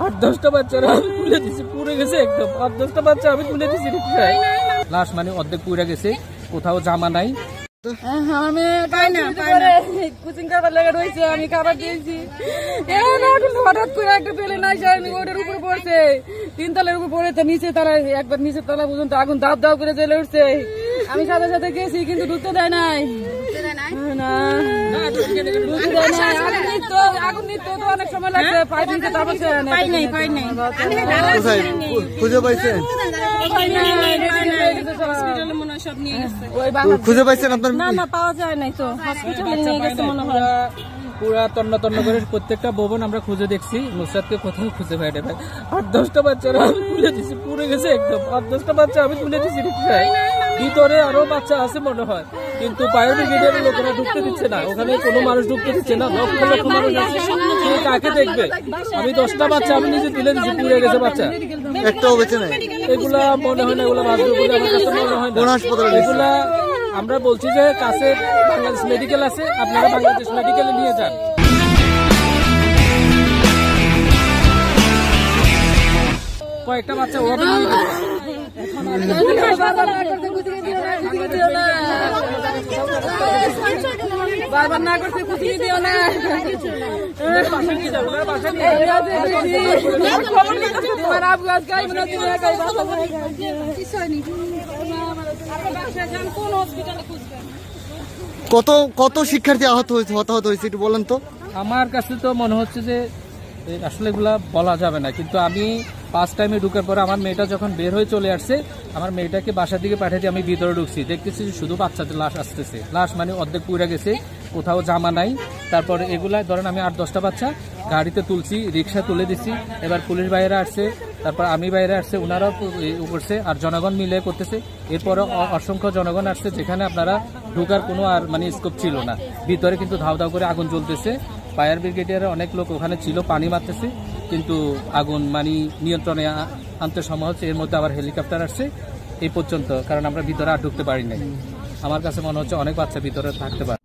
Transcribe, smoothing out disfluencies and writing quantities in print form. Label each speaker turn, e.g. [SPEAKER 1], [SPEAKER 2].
[SPEAKER 1] 8-10টা বাচ্চারা আমি তুলে দিছি, পুড়ে গেছে একদম। 8-10টা বাচ্চা আমি তুলে দিছি রিক্সায়। লাশ মানে অর্ধেক পুড়ে গেছে, কোথাও জামা নাই।
[SPEAKER 2] কোচিং খাবার লেগে রয়েছে, আমি খাবার দিয়েছি। হঠাৎ করে একটা পেলে নাই, ওটার উপরে পড়ছে, 3 তলার উপর পড়েছে, নিচে তারা একবার নিচের তলা পর্যন্ত আগুন দাপ দাপ করে জ্বলে উঠছে। আমি সাথে সাথে গেছি, কিন্তু ঢুকতে দেয় নাই। আগুন নিতে তো অনেক সময় লাগছে, পাইপ নিতে
[SPEAKER 3] খুঁজে পাইছেন? খুঁজে পাইছেন আপনার?
[SPEAKER 2] না, পাওয়া যায় নাই তো, হসপিটালে নিয়ে গেছে মনে হয়।
[SPEAKER 1] পুরা তন্ন তন্ন করে প্রত্যেকটা ভবন আমরা খুঁজে দেখছি, নুসরাতকে কোথাও খুঁজে পাই না ভাই। 8-10টা বাচ্চারা আমি তুলে দিছি, পুড়ে গেছে একদম। 8-10টা বাচ্চা আমি তুলে দিছি রিক্সায়। ভিতরে আরো বাচ্চা আছে মনে হয়, কিন্তু ফায়ার ব্রিগেডের লোকেরা ঢুকতে দিচ্ছে না, ওখানে কোনো মানুষ ঢুকতে দিচ্ছে না। লক্ষ লক্ষ মানুষ আছে, কাকে দেখবে? আমি 10টা বাচ্চা আমি নিজে তুলে দিচ্ছি, পুড়ে গেছে বাচ্চা,
[SPEAKER 3] একটাও বেঁচে নাই।
[SPEAKER 1] এগুলা মনে হয় না, এগুলা বাঁচবে বলে আমার কাছে মনে হয় না। এগুলা আমরা বলছি যে কাছে বাংলাদেশ মেডিকেল আছে, আপনারা বাংলাদেশ মেডিকেলে নিয়ে যান। কয়েকটা বাচ্চা ওভাবে নিয়ে গেছে।
[SPEAKER 2] বারবার না করতে খুঁজিয়ে দিও না।
[SPEAKER 3] কত শিক্ষার্থী হতাহত হয়েছে একটু বলেন তো?
[SPEAKER 1] আমার কাছে তো মনে হচ্ছে যে আসলে এগুলা বলা যাবে না, কিন্তু আমি ফার্স্ট টাইমে ঢুকার পরে আমার মেয়েটা যখন বের হয়ে চলে আসছে, আমার মেয়েটাকে বাসার দিকে পাঠিয়ে আমি ভিতরে ঢুকছি, দেখতেছি শুধু বাচ্চাদের লাশ আসতেছে। লাশ মানে অর্ধেক পুড়ে গেছে, কোথাও জামা নাই। তারপরে এগুলা ধরেন আমি 8-10টা বাচ্চা গাড়িতে তুলছি, রিক্সা তুলে দিচ্ছি। এবার পুলিশ বাইরে আসছে, তারপর আমি বাইরে আসছে, ওনারাও করছে, আর জনগণ মিলে করতেছে। এরপরে অসংখ্য জনগণ আসছে, যেখানে আপনারা ঢুকার কোনো আর মানে স্কোপ ছিল না। ভিতরে কিন্তু ধাও ধাও করে আগুন জ্বলতেছে। ফায়ার ব্রিগেডের অনেক লোক ওখানে ছিল, পানি মারতেছে, কিন্তু আগুন মানে নিয়ন্ত্রণে আনতে সময় হচ্ছে। এর মধ্যে আবার হেলিকপ্টার আসছে এই পর্যন্ত, কারণ আমরা ভিতরে আর ঢুকতে পারি নাই। আমার কাছে মনে হচ্ছে অনেক বাচ্চা ভিতরে থাকতে পারে।